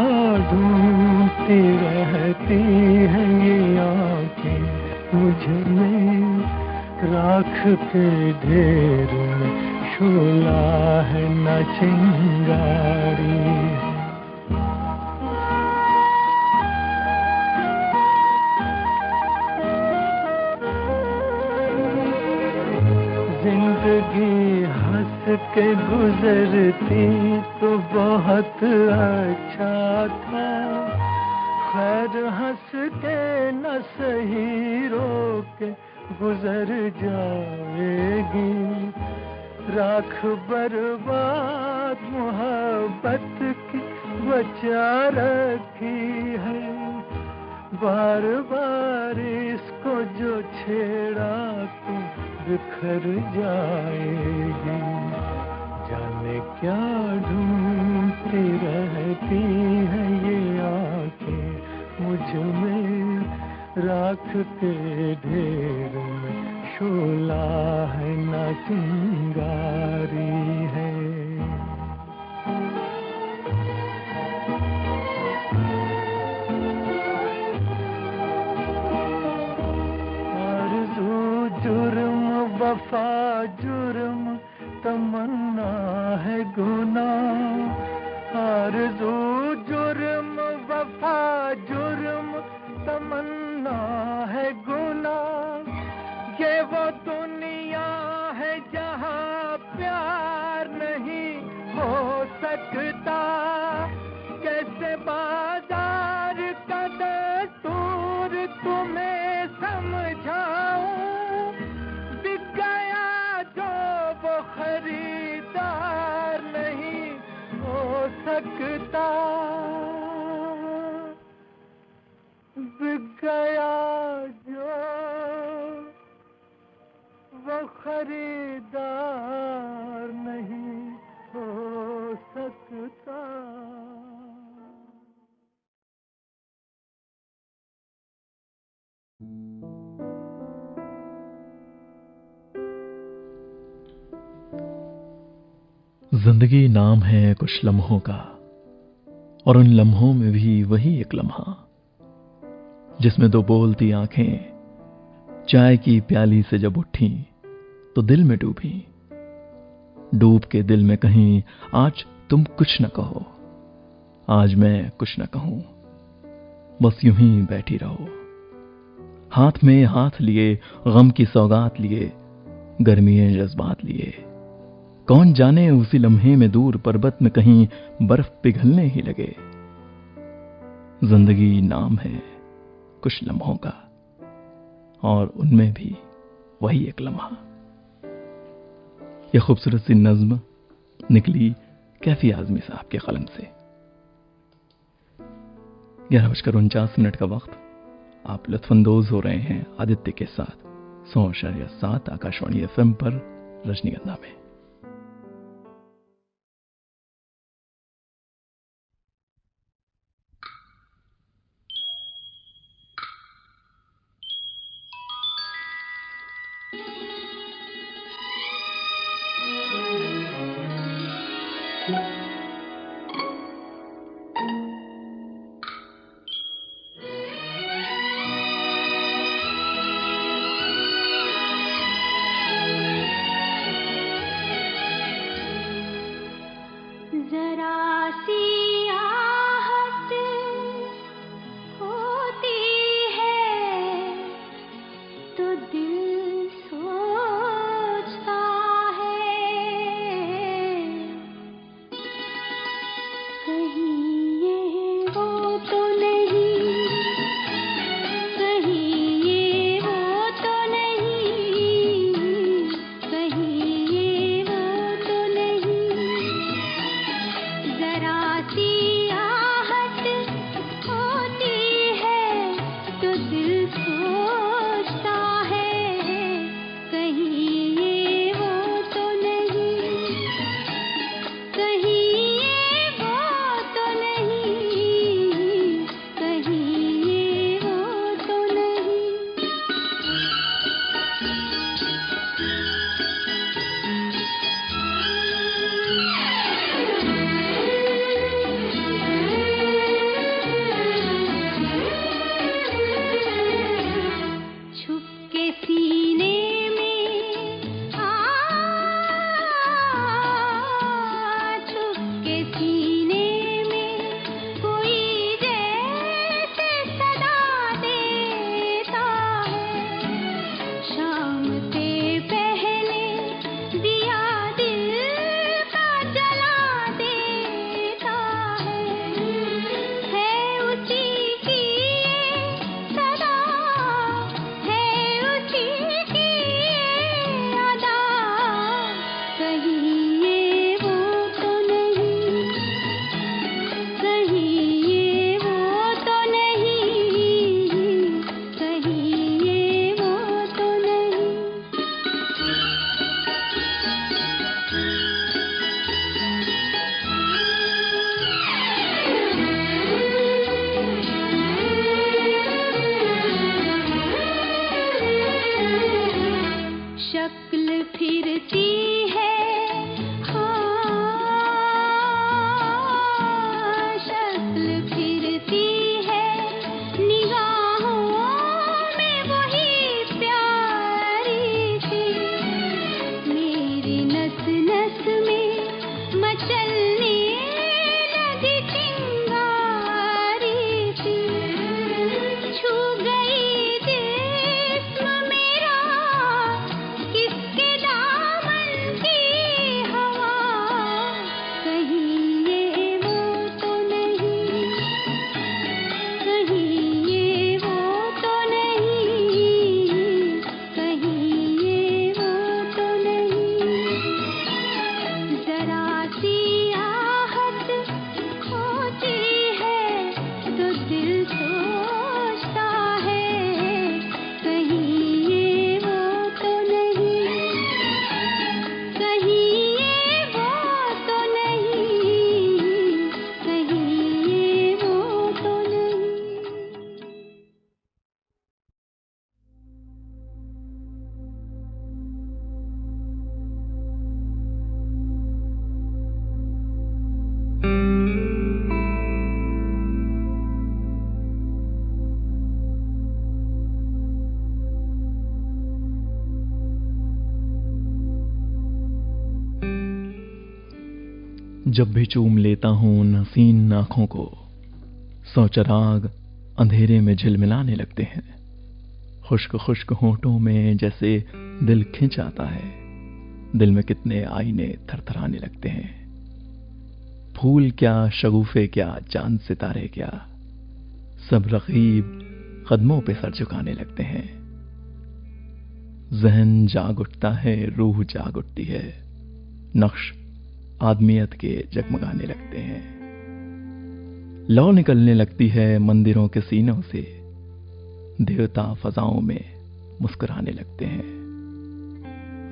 ढूंढती रहती है ये आँखें मुझ में राख के ढेर में शोला है न चिंगारी। जिंदगी हंस के गुजरती तो बहुत अच्छा था, खैर हंस के न सही रो के गुजर जाएगी। राख बर्बाद मोहब्बत की बचा रखी है, बार बार इसको जो छेड़ा तो बिखर जाएगी। जाने क्या ढूंढती रहती है ये आँखें मुझ में राख के ढेर में शोला है ना चिंगारी है। आरज़ू जुर्म वफा जुर्म तमन्ना है गुनाह, आरज़ू जुर्म वफा जुर्म तमन्ना है गुनाह। ये वो दुनिया है जहाँ प्यार नहीं हो सकता, कैसे बाजार का दस्तूर तुम्हें समझाऊं। बिक गया जो वो खरीदार नहीं हो सकता, बिक गया जो वो खरीदार नहीं हो सकता। जिंदगी नाम है कुछ लम्हों का, और उन लम्हों में भी वही एक लम्हा जिसमें दो बोलती आंखें चाय की प्याली से जब उठी तो दिल में डूबी। डूब के दिल में कहीं आज तुम कुछ न कहो, आज मैं कुछ न कहूं, बस यूं ही बैठी रहो। हाथ में हाथ लिए गम की सौगात लिए, गर्मिये जज्बात लिए। कौन जाने उसी लम्हे में दूर पर्वत में कहीं बर्फ पिघलने ही लगे। जिंदगी नाम है कुछ लम्हों का, और उनमें भी वही एक लम्हा। यह खूबसूरत सी नज्म निकली कैफी आजमी साहब के कलम से। 11:49 का वक्त। आप लुत्फानंदोज हो रहे हैं आदित्य के साथ 100.7 आकाशवाणी FM पर रजनीगंधा में। जब भी चूम लेता हूं उन हसीन आंखों को, 100 चिराग अंधेरे में झिलमिलाने लगते हैं। खुश्क खुश्क होंठों में जैसे दिल खिंच आता है, दिल में कितने आईने थरथराने लगते हैं। फूल क्या, शगुफे क्या, चांद सितारे क्या, सब रकीब कदमों पे सर झुकाने लगते हैं। जहन जाग उठता है, रूह जाग उठती है, नक्श आदमियत के जगमगाने लगते हैं। लौ निकलने लगती है मंदिरों के सीनों से, देवता फजाओं में मुस्कुराने लगते हैं।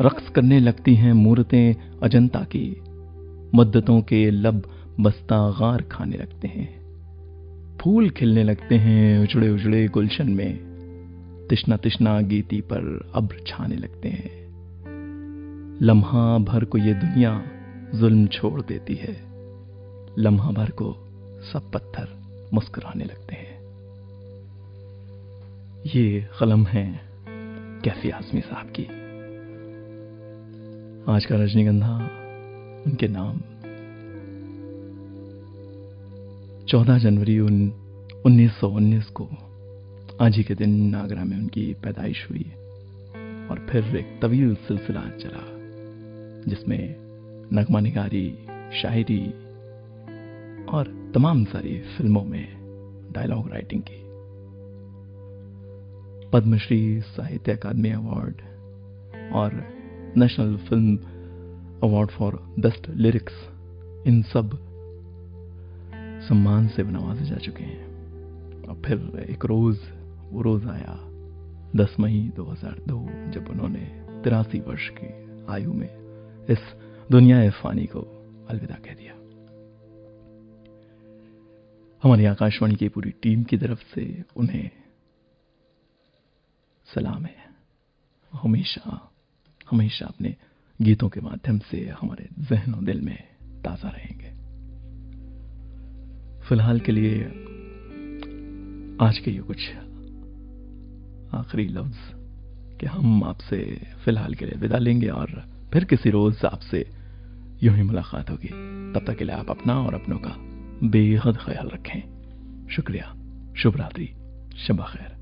रक्स करने लगती हैं मूर्तें अजंता की, मुद्दतों के लब बस्ता गार खाने लगते हैं। फूल खिलने लगते हैं उजड़े उजड़े गुलशन में, तिश्ना तिश्ना गीती पर अब्र छाने लगते हैं। लम्हा भर को ये दुनिया जुल्म छोड़ देती है, लम्हा भर को सब पत्थर मुस्कुराने लगते हैं। ये कलम है कैफी आज़मी साहब की। आज का रजनीगंधा उनके नाम। 14 जनवरी 1919 को आज ही के दिन आगरा में उनकी पैदाइश हुई और फिर एक तवील सिलसिला चला जिसमें नगमा निगारी, शायरी और तमाम सारी फिल्मों में डायलॉग राइटिंग की। पद्मश्री, साहित्य अकादमी अवार्ड और national film award for best lyrics, इन सब सम्मान से नवाजे जा चुके हैं। और फिर एक रोज, वो रोज आया 10 मई 2002 जब उन्होंने 83 वर्ष की आयु में इस दुनिया फानी को अलविदा कह दिया। हमारी आकाशवाणी की पूरी टीम की तरफ से उन्हें सलाम है। हमेशा हमेशा अपने गीतों के माध्यम से हमारे ज़हन और दिल में ताज़ा रहेंगे। फिलहाल के लिए आज के ये कुछ आखिरी लफ्ज कि हम आपसे फिलहाल के लिए विदा लेंगे और फिर किसी रोज आपसे यूं ही मुलाकात होगी। तब तक के लिए आप अपना और अपनों का बेहद ख्याल रखें। शुक्रिया। शुभ रात्रि, शब खैर।